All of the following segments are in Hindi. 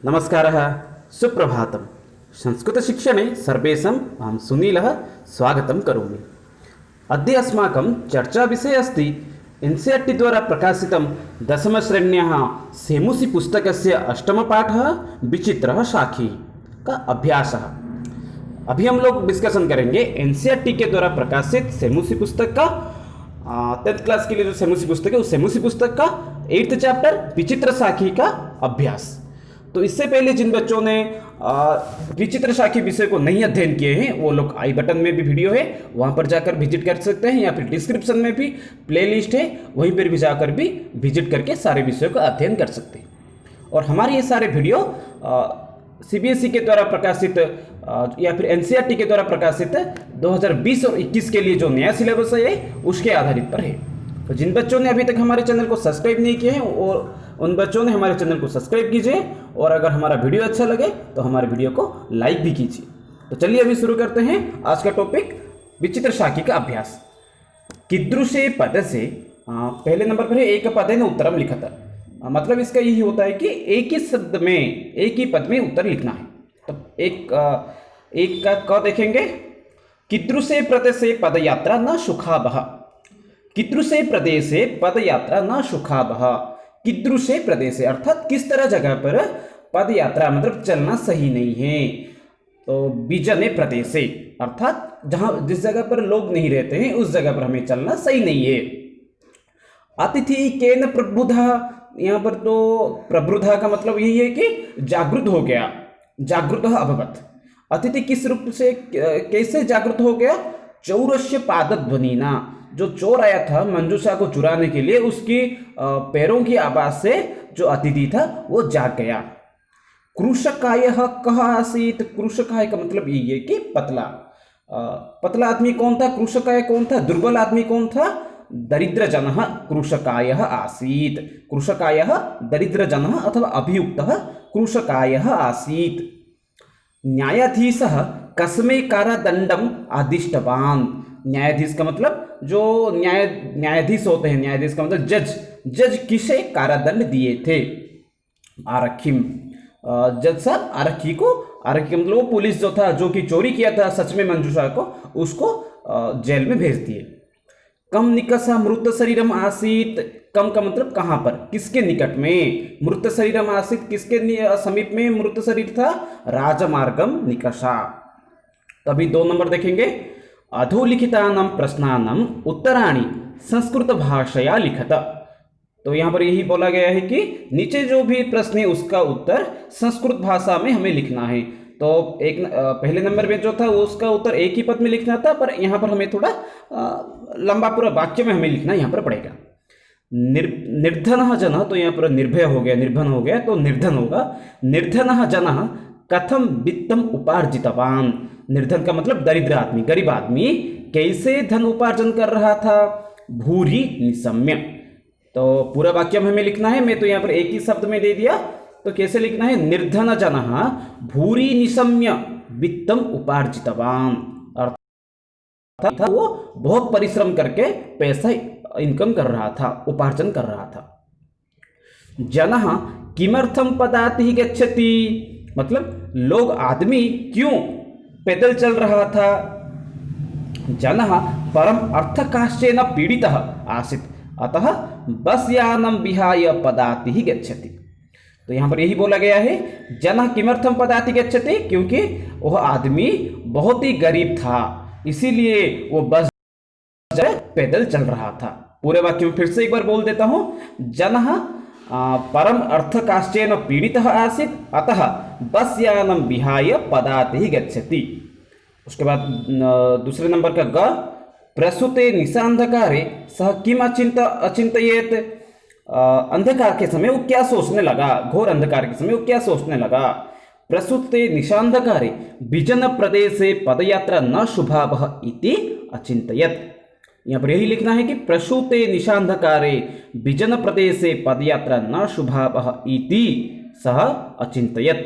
नमस्कारः सुप्रभातं संस्कृतशिक्षणे सर्वेषाम् अहं सुनीलः स्वागतं करोमि। अद्य अस्माकं चर्चाविषयः अस्ति एन्.सी.आर्.टी द्वारा प्रकाशितं दशमश्रेण्याः सेमुसि पुस्तकस्य अष्टमपाठः विचित्रः साखी का अभ्यासः। अभी हम लोग डिस्कशन करेंगे एन.सी.आर.टी के द्वारा प्रकाशित सेमुसि पुस्तक का 10th क्लास के लिए जो सेमुसि पुस्तक है उस सेमुसि पुस्तक का 8th चैप्टर विचित्र साखी का अभ्यास। तो इससे पहले जिन बच्चों ने विचित्र साखी विषय को नहीं अध्ययन किए हैं वो लोग आई बटन में भी वीडियो है वहां पर जाकर विजिट कर सकते हैं, या फिर डिस्क्रिप्शन में भी प्लेलिस्ट है वहीं पर भी जाकर भी विजिट करके सारे विषयों का अध्ययन कर सकते हैं। और हमारे ये सारे वीडियो सीबीएसई के द्वारा प्रकाशित या फिर एनसीईआरटी के द्वारा प्रकाशित 2020 और 21 के लिए जो नया सिलेबस है उसके आधारित पर है। तो जिन बच्चों ने अभी तक हमारे चैनल को सब्सक्राइब नहीं किए हैं और उन बच्चों ने हमारे चैनल को सब्सक्राइब कीजिए, और अगर हमारा वीडियो अच्छा लगे तो हमारे वीडियो को लाइक भी कीजिए। तो चलिए अभी शुरू करते हैं आज का टॉपिक विचित्र साखी का अभ्यास। कीदृशे पद से पहले नंबर पर है एक पदेन उत्तरम लिखत। मतलब इसका यही होता है कि एक ही शब्द में एक ही पद में उत्तर लिखना है। तो एक का क देखेंगे, कीदृशे प्रदेशे पदयात्रा न सुखावह। कीदृशे प्रदेशे पदयात्रा न सुखावह। कीदृशे प्रदेशे अर्थात किस तरह जगह पर पदयात्रा मतलब चलना सही नहीं है। तो विजने प्रदेशे अर्थात जहां जिस जगह पर लोग नहीं रहते हैं उस जगह पर हमें चलना सही नहीं है। अतिथि केन प्रबुधा, यहाँ पर तो प्रबुधा का मतलब यही है कि जागृत हो गया, जागृत अभवत। अतिथि किस रूप से कैसे जागृत हो गया? चौरस्य पादध्वनिना, जो चोर आया था मंजूषा को चुराने के लिए उसकी पैरों की आवाज से जो अतिथि था वो जाग गया। कृषकायः कः आसीत्। कृषकाय का मतलब यही है कि पतला। पतला आदमी कौन था? कृषकाय कौन था? दुर्बल आदमी कौन था? दरिद्रजनः कृषकायः आसीत्। कृषकायः दरिद्रजनः अथवा अभियुक्तः कृषकायः आसीत्। न्यायाधीशः कस्मै कारादण्डम् आदिष्टवान्। न्यायाधीश का मतलब जो न्यायाधीश होते हैं, न्यायाधीश का मतलब जज किसे कारादंड दिए थे? आरक्षी। जज साहब आरक्षी का मतलब वो पुलिस जो था जो कि चोरी किया था सच में मंजूषा को, उसको जेल में भेज दिए। कम निकषा मृत शरीरम आसीत। कम का मतलब कहां पर, किसके निकट में? मृत शरीरम आसीत, किसके समीप में मृत शरीर था? राजमार्गम निकषा। तो अभी 2 नंबर देखेंगे, अधोलिखितानां प्रश्नानां उत्तराणि संस्कृत भाषया लिखत। तो यहाँ पर यही बोला गया है कि नीचे जो भी प्रश्न है उसका उत्तर संस्कृत भाषा में हमें लिखना है। तो एक पहले नंबर में जो था उसका उत्तर एक ही पद में लिखना था, पर यहाँ पर हमें थोड़ा लंबा पूरा वाक्य में हमें लिखना यहाँ पर पड़ेगा। निर्धनः जनः, तो यहाँ पर निर्भय हो गया, निर्भन हो गया तो निर्धन होगा। निर्धनः जनः कथम वित्तम उपार्जितवान। निर्धन का मतलब दरिद्र आदमी, गरीब आदमी कैसे धन उपार्जन कर रहा था? भूरि निशम्य। तो पूरा वाक्य हमें लिखना है, मैं तो यहाँ पर एक ही शब्द में दे दिया। तो कैसे लिखना है? निर्धन जनः भूरि निशम्य वित्तम उपार्जितवान। अर्थात वो बहुत परिश्रम करके पैसा इनकम कर रहा था, उपार्जन कर रहा था। जनः किमर्थम पदातिः गच्छति, मतलब लोग आदमी क्यों पैदल चल रहा था? जनः परम अर्थकाश्चेन पीड़ितः आसीत् अतः बस यानम विहाय पदातिः गच्छति। तो यहाँ पर यही बोला गया है, जनः किमर्थम पदातिः गच्छति, क्योंकि वह आदमी बहुत ही गरीब था इसीलिए वो बस पैदल चल रहा था। पूरे वाक्य में फिर से एक बार बोल देता हूं, जनः परम अर्थकाश्चेन पीड़ितः आसीत् अतः बस यानम विहाय पदातिः गच्छति। उसके बाद दूसरे नंबर का ग, प्रसूते निशांधकारे सह किम अचिंतयेत। अंधकार के समय वो क्या सोचने लगा? घोर अंधकार के समय वो क्या सोचने लगा? प्रसूते निशांधकारे विजन प्रदेशे पदयात्रा न शुभावह इति अचिंतयत। यहाँ पर यही लिखना है कि प्रसूते निशांधकारे विजन प्रदेशे पदयात्रा न शुभावह इति सह अचिंतयत।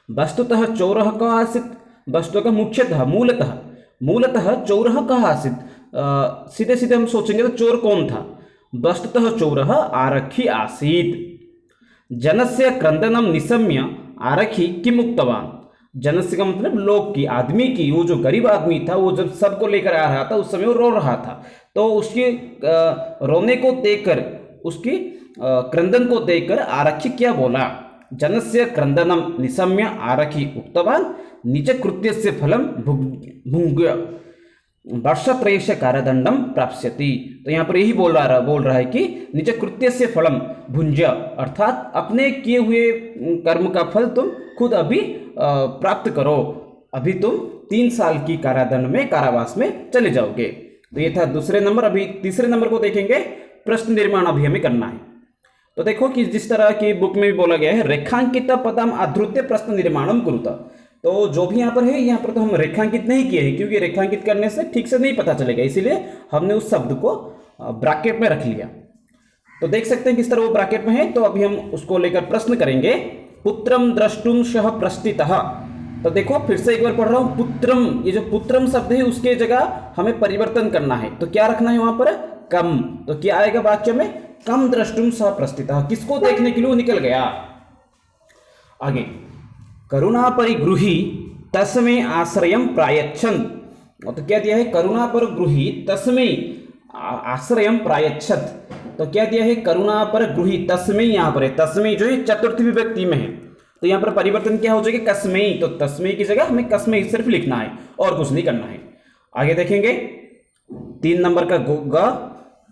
वस्तुतः चोरः कः आसीत्। वस्तु का मुख्यतः मूलतः चोरः कः आसीत्। सीधे सीधे हम सोचेंगे तो चोर कौन था? वस्तुतः चोरः आरक्षी आसीत्। जनस्य क्रंदनम निशम्य आरक्षी किम उक्तवान। जनस्य का मतलब लोग की, आदमी की, वो जो गरीब आदमी था वो जब सबको लेकर आ रहा था उस समय वो रो रहा था, तो उसके रोने को देखकर, उसकी क्रंदन को देखकर आरक्षी क्या बोला। जनस्य क्रंदनम निशम्य आरक्षी उक्तवान निज कृत्यस्य फलम भुंग्य वर्षत्रयश कारादंडम प्राप्स्यति। तो यहाँ पर यही बोल रहा है कि निज कृत्य से फलम भुंज्य, अर्थात अपने किए हुए कर्म का फल तुम खुद अभी प्राप्त करो, अभी तुम 3 साल की कारादंड में, कारावास में चले जाओगे। तो ये था दूसरे नंबर। अभी तीसरे नंबर को देखेंगे, प्रश्न निर्माण अभी हमें करना है। तो देखो कि जिस तरह की बुक में भी बोला गया है, रेखांकित पदम आधृत्य प्रश्न निर्माणम कुरुत। तो जो भी यहाँ पर है, यहाँ पर तो हम रेखांकित नहीं किए हैं, क्योंकि रेखांकित करने से ठीक से नहीं पता चलेगा, इसीलिए हमने उस शब्द को ब्रैकेट में रख लिया। तो देख सकते हैं किस तरह वो ब्रैकेट में है। तो अभी हम उसको लेकर प्रश्न करेंगे। पुत्रम द्रष्टुम सह प्रस्थितः। तो देखो फिर से एक बार पढ़ रहा हूं, पुत्रम, ये जो पुत्रम शब्द है उसके जगह हमें परिवर्तन करना है। तो क्या रखना है वहां पर, कम। तो क्या आएगा वाक्य में, कम द्रष्टुम सह प्रस्थितः, किसको देखने के लिए वो निकल गया। आगे, करुणा परिगृही तस्मै आश्रयम प्रायच्छन्। तो क्या दिया है, करुणा पर गृही तस्मै आश्रयम प्रायच्छत्। तो क्या दिया है, करुणा पर गृही तस्मै, यहाँ पर है तस्मै जो है चतुर्थी विभक्ति में है, तो यहाँ पर परिवर्तन क्या हो जाएगा, कस्मै। तो तस्मै की जगह हमें कस्मै सिर्फ लिखना है और कुछ नहीं करना है। आगे देखेंगे 3 नंबर का ग,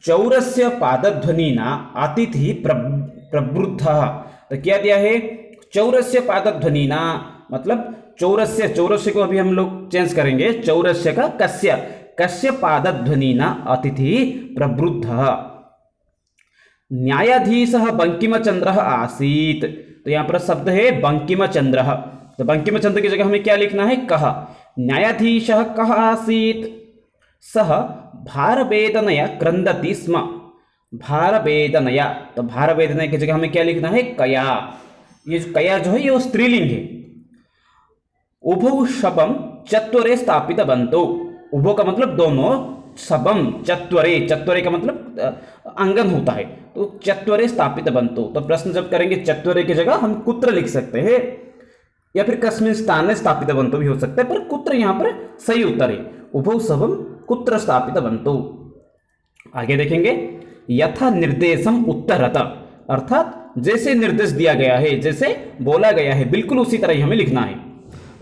चौरस्य पादध्वनिना अतिथि प्रवृद्धः। तो क्या दिया है, चौरस्य पादध्वनिना, मतलब चौरस्य, चौरस्य को अभी हम लोग चेंज करेंगे, चौरस्य का कस्य, कस्य पादध्वनिना अतिथि प्रवृद्धः। न्यायाधीशः बंकिमचंद्रः आसीत्। तो यहाँ पर शब्द है बंकिमचंद्रः, तो बंकिमचंद्र की जगह हमें क्या लिखना है, कः। न्यायाधीशः कः आसीत्, सः भारवेदनया क्रंदति स्म। भारवेदनया, तो भारवेदनया की जगह हमें क्या लिखना है, कया। ये जो कया जो है ये स्त्रीलिंग है। उभौ शबम चत्वरे स्थापित बंतो। उभौ का मतलब दोनों, शबम चत्वरे, चत्वरे का मतलब आंगन होता है, तो चत्वरे स्थापित बंतो। तो प्रश्न जब करेंगे चत्वरे की जगह हम कुत्र लिख सकते हैं, या फिर कस्मिन् स्थाने स्थापित बंतो भी हो सकता है, पर कुत्र यहाँ पर सही उत्तर है। उभौ शबम कुत्र स्थापित बंतो। आगे देखेंगे, यथा निर्देशम उत्तरत, अर्थात जैसे निर्देश दिया गया है, जैसे बोला गया है, बिल्कुल उसी तरह ही हमें लिखना है।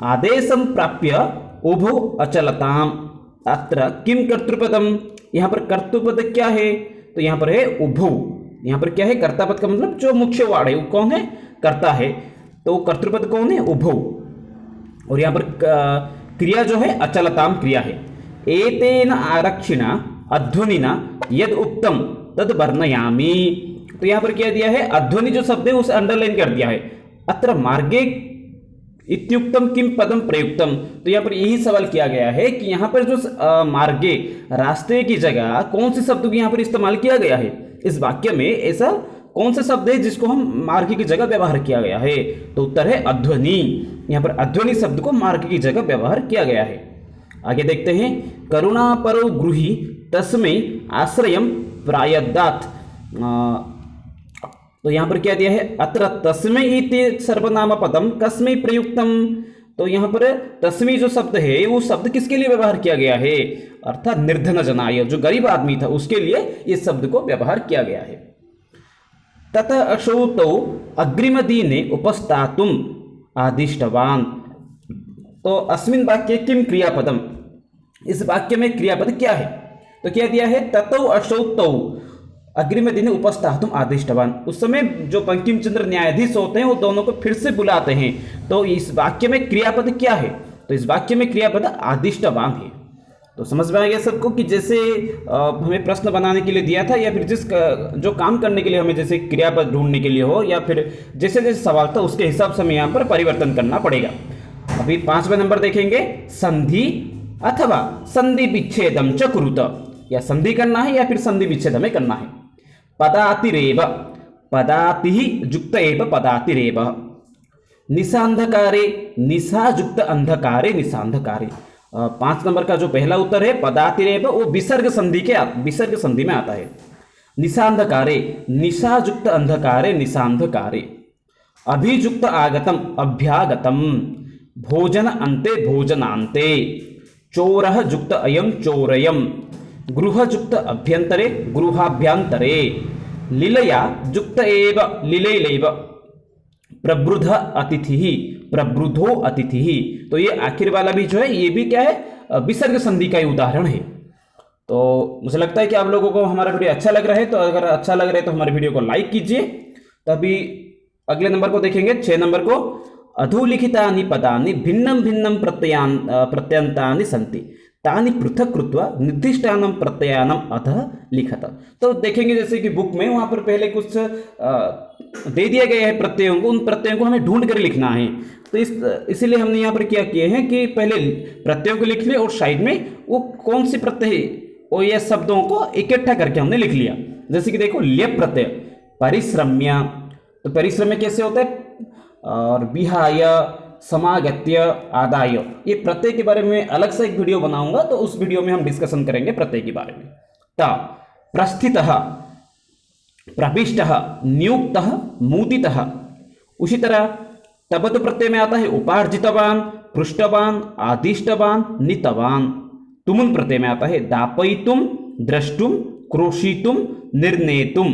आदेशम प्राप्य उभौ अचलताम, अत्र किम कर्तृपदम। यहाँ पर कर्तृपद क्या है, तो यहाँ पर है उभौ। यहाँ पर क्या है, कर्तापद का मतलब जो मुख्य वाड है वो कौन है, कर्ता है, तो कर्तृपद कौन है, उभौ। और यहाँ पर क्रिया जो है अचलताम क्रिया है। एतेन आरक्षिणा अध्वनिना यद उक्तम तद वर्णयामि। तो यहाँ पर क्या दिया है, अध्वनि जो शब्द है उसे अंडरलाइन कर दिया है। अत्र मार्गे इत्युक्तम किम पदम प्रयुक्तम। तो यहाँ पर यही सवाल किया गया है कि यहाँ पर जो मार्गे, रास्ते की जगह कौन से शब्द को यहाँ पर इस्तेमाल किया गया है, इस वाक्य में ऐसा कौन सा शब्द है जिसको हम मार्गे की जगह व्यवहार किया गया है। तो उत्तर है अध्वनि। यहाँ पर अध्वनि शब्द को मार्गे की जगह व्यवहार किया गया है। आगे देखते हैं, करुणा परो गृही तस्मै आश्रयम प्रायदात। तो यहाँ पर क्या दिया है, अत्र तस्मै इति सर्वनाम पदम कस्मै प्रयुक्तम। तो यहाँ पर तस्मै जो शब्द है वो शब्द किसके लिए व्यवहार किया गया है, अर्थात निर्धन जनाय, जो गरीब आदमी था उसके लिए इस शब्द को व्यवहार किया गया है। ततः असौ तौ अग्रिमदिने उपस्थातुम आदिष्टवान। तो अस्मिन् वाक्ये किम क्रियापदम, इस वाक्य में क्रियापद क्या है, तो क्या दिया है, ततौ असौ तौ अग्रिम दिन उपस्थातुम आदिष्टवान। उस समय जो बंकिम चंद्र न्यायाधीश होते हैं वो दोनों को फिर से बुलाते हैं। तो इस वाक्य में क्रियापद क्या है, तो इस वाक्य में क्रियापद आदिष्टवान है। तो समझ में आ गया सबको कि जैसे हमें प्रश्न बनाने के लिए दिया था, या फिर जो काम करने के लिए हमें जैसे क्रियापद ढूंढने के लिए हो, या फिर जैसे जैसे सवाल था उसके हिसाब से हमें यहाँ पर परिवर्तन करना पड़ेगा। अभी 5वां नंबर देखेंगे, संधि अथवा संधि विच्छेदम च कुरुत। या संधि करना है या फिर संधि विच्छेद हमें करना है। पदातिरेव, पदाति युक्त एव पदातिरेव। निशांधकारे, निशायुक्त अंधकारे निशांधकारे। 5 नंबर का जो पहला उत्तर है पदातिरेव, वो विसर्ग संधि में आता है। निशांधकारे, निशायुक्त अंधकारे निशांधकारे। अभिजुक्त आगतम अभ्यागतम, भोजन अन्ते भोजनान्ते, चोरः जुक्त अयम चोरयम, गृहजुक्त अभ्यंतरे गृहाभ्यंतरे, लीलया जुक्त एव लीलैलेव, प्रबृध अतिथि प्रबृधो अतिथि। तो ये आखिर वाला भी जो है ये भी क्या है, विसर्ग संधि का ही उदाहरण है। तो मुझे लगता है कि आप लोगों को हमारा वीडियो अच्छा लग रहा है, तो अगर अच्छा लग रहा है तो हमारे वीडियो को लाइक कीजिए। तभी अगले नंबर को देखेंगे, 6 नंबर को। अधोलिखितानि पदानि भिन्नं भिन्नं प्रत्ययांतानि सन्ति, तानि पृथक कृत्वा निर्दिष्टानां प्रत्ययानां अधः लिखत। तो देखेंगे जैसे कि बुक में वहां पर पहले कुछ दे दिया गया है प्रत्ययों को, उन प्रत्ययों को हमें ढूंढ कर लिखना है। तो इसीलिए हमने यहाँ पर क्या किए हैं कि पहले प्रत्ययों को लिख लिया और साइड में वो कौन सी प्रत्यय और ये शब्दों को इकट्ठा करके हमने लिख लिया। जैसे कि देखो ल्यप प्रत्यय परिश्रम्य, तो परिश्रम्य कैसे होता है, और विहाय, समागत्य, आदाय, ये प्रत्यय के बारे में अलग से एक वीडियो बनाऊंगा, तो उस वीडियो में हम डिस्कशन करेंगे प्रत्यय के बारे में। ता प्रस्थितः, प्रविष्टः, नियुक्तः, मुदितः। उसी तरह तबत प्रत्यय में आता है उपार्जितवान, पृष्ठवान, आदिष्टवान, नीतवान। तुमुन प्रत्यय में आता है दापयितुम, द्रष्टुम, क्रोशितुम, निर्णेतुम।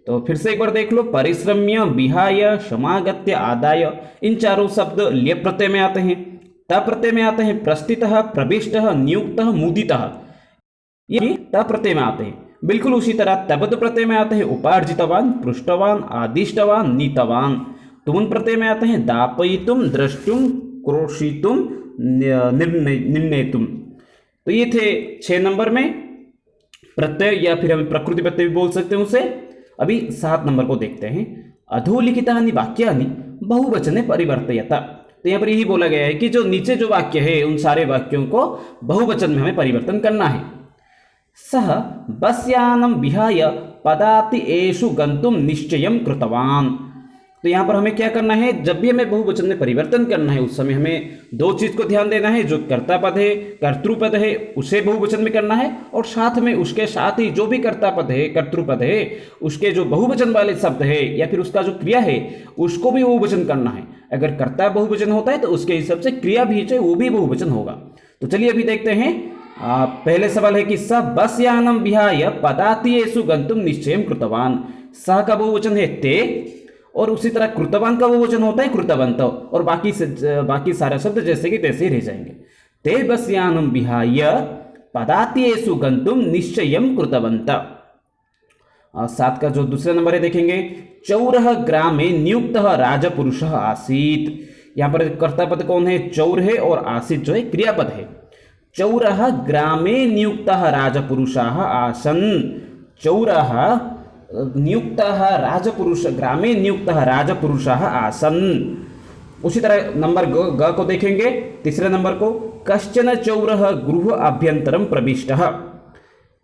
तो फिर से एक बार देख लो, परिश्रम्य, विहाय, समागत्य, आदाय, इन चारों शब्द ल्य प्रत्यय में आते हैं। त प्रत्यय में आते हैं प्रस्थितः, प्रविष्टः, नियुक्तः, मुदितः, ये त प्रत्यय में आते हैं। बिल्कुल उसी तरह तबत प्रत्यय में आते हैं उपार्जितवान, पृष्ठवान, आदिष्टवान, नीतवान। तुमुन प्रत्यय में आते हैं दापयितुम, द्रष्टुम, क्रोशितुम, निर्णेतुम। तो ये थे 6 नंबर में प्रत्यय, या फिर हम प्रकृति प्रत्यय भी बोल सकते हैं उसे। अभी 7 नंबर को देखते हैं। अधोलिखितानि वाक्यानि बहुवचने परिवर्तयत। तो यहाँ पर यही बोला गया है कि जो नीचे जो वाक्य है उन सारे वाक्यों को बहुवचन में हमें परिवर्तन करना है। सह बसयानं विहाय पदाति एषु गंतुम निश्चयं कृतवान। तो यहाँ पर हमें क्या करना है, जब भी हमें बहुवचन में परिवर्तन करना है उस समय हमें 2 चीज को ध्यान देना है। जो कर्ता पद है, कर्तृपद है, उसे बहुवचन में करना है, और साथ में उसके साथ ही जो भी कर्ता पद है, कर्तृपद है, उसके जो बहुवचन वाले शब्द है या फिर उसका जो क्रिया है उसको भी बहुवचन करना है। अगर कर्ता बहुवचन होता है तो उसके हिसाब से क्रिया भी जो है वो भी बहुवचन होगा। तो चलिए अभी देखते हैं। पहले सवाल है कि स बसयानं विहाय पदाति एषु गंतुम निश्चयं कृतवान। स का बहुवचन है ते, और उसी तरह कृतवान का बहुवचन होता है कृतवंत, और बाकी सारे शब्द जैसे कि तैसे ही रह जाएंगे। ते बसयानं विहाय पदाति एषु गंतुम निश्चयं कृतवन्त। 7 का जो दूसरा नंबर है देखेंगे, चौरः ग्रामे नियुक्तः राजपुरुषः आसीत्। यहाँ पर कर्ता पद कौन है, चौर है, और आसीत् जो है क्रियापद है। चौरः ग्रामे नियुक्तः राजपुरुषाः आसन्। चौरः नियुक्तः राजपुरुष, ग्रामे नियुक्तः राजपुरुषाः आसन्। उसी तरह नंबर ग को देखेंगे, तीसरे नंबर को। कश्चन चौरः गृह अभ्यंतरम प्रविष्टः।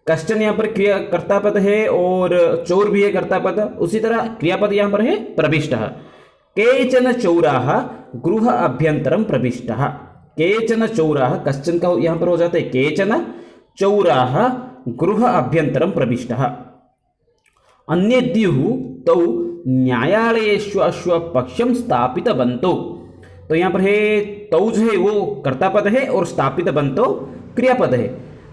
कश्चन यहाँ पर क्रिया कर्ता पद है और चौर भी है कर्ता पद, उसी तरह क्रियापद यहाँ पर है प्रविष्टः। केचन चौराः गृह अभ्यंतरम प्रविष्टः। केचन चौराः, कश्चन का यहाँ पर हो जाता है केचन, चौराः गृह अभ्यंतरम प्रविष्टः। अन्यद्युः तौ न्यायालयेषु पक्षम स्थापितवन्तौ। तो यहाँ पर है तौ जो है वो कर्ता पद है और स्थापितवन्तौ क्रियापद है।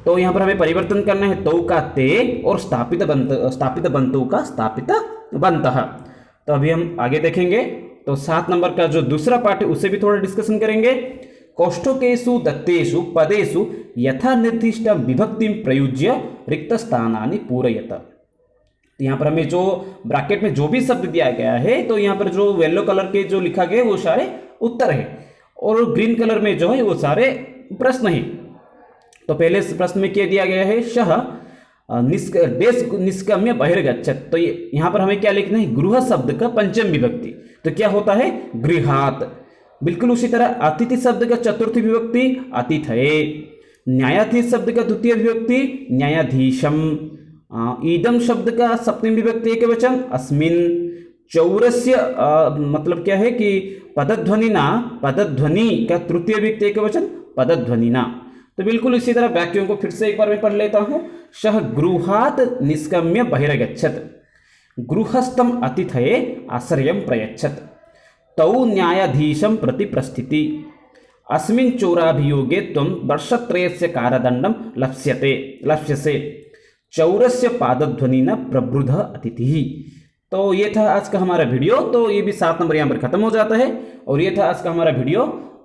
तो यहाँ पर हमें परिवर्तन करना है, तौ का ते और स्थापितवन्तौ का स्थापितवन्तः। तो अभी हम आगे देखेंगे। तो 7 नंबर का जो दूसरा पार्ट है उसे भी थोड़ा डिस्कशन करेंगे। कोष्ठकेषु दत्तेषु पदेषु यथा निर्दिष्ट विभक्तिं प्रयुज्य रिक्तस्थानानि पूरयत। यहाँ पर हमें जो ब्रैकेट में जो भी शब्द दिया गया है, तो यहाँ पर जो येलो कलर के जो लिखा गया है वो सारे उत्तर है, और ग्रीन कलर में जो है वो सारे प्रश्न है। तो पहले प्रश्न में क्या दिया गया है, शह निष्क्रम्य बहिर्गच्छत्। तो यहाँ पर हमें क्या लिखना है, गृह शब्द का पंचम विभक्ति, तो क्या होता है गृहात्। बिल्कुल उसी तरह अतिथि शब्द का चतुर्थी विभक्ति अतिथये। न्यायाधीश शब्द का द्वितीय विभक्ति न्यायाधीशम। ईदम शब्द का सप्तमी विभक्ति एक वचन अस्मिन। चौरस्य मतलब क्या है कि पदध्वनि का तृतीय विभक्ति एक वचन पदध्वनिना। तो बिल्कुल इसी तरह वाक्यों को फिर से एक बार मैं पढ़ लेता हूं। सह गृहात् निष्क्रम्य बहिर्गच्छत्, गृहस्थम अतिथये आश्रयं प्रयच्छत्। तौ न्यायाधीशं प्रति प्रस्थिति अस्मिन् चोराभियोगे त्वं वर्षत्रयस्य कारादण्डं लप्स्यसे चौरस्य पादध्वनिना प्रबुद्ध अतिथिः। तो ये था आज का हमारा वीडियो। तो ये भी 7 नंबर यहाँ पर खत्म हो जाता है। और ये था आज का हमारा वीडियो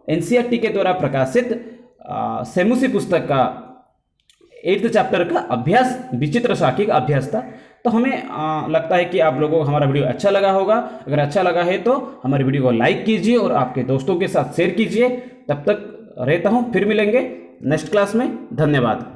एनसीईआरटी के द्वारा प्रकाशित सेमुसी पुस्तक का 8th चैप्टर का अभ्यास, विचित्र साखी का अभ्यास था। तो हमें लगता है कि आप लोगों को हमारा वीडियो अच्छा लगा होगा। अगर अच्छा लगा है तो हमारे वीडियो को लाइक कीजिए और आपके दोस्तों के साथ शेयर कीजिए। तब तक रहता हूँ, फिर मिलेंगे नेक्स्ट क्लास में। धन्यवाद।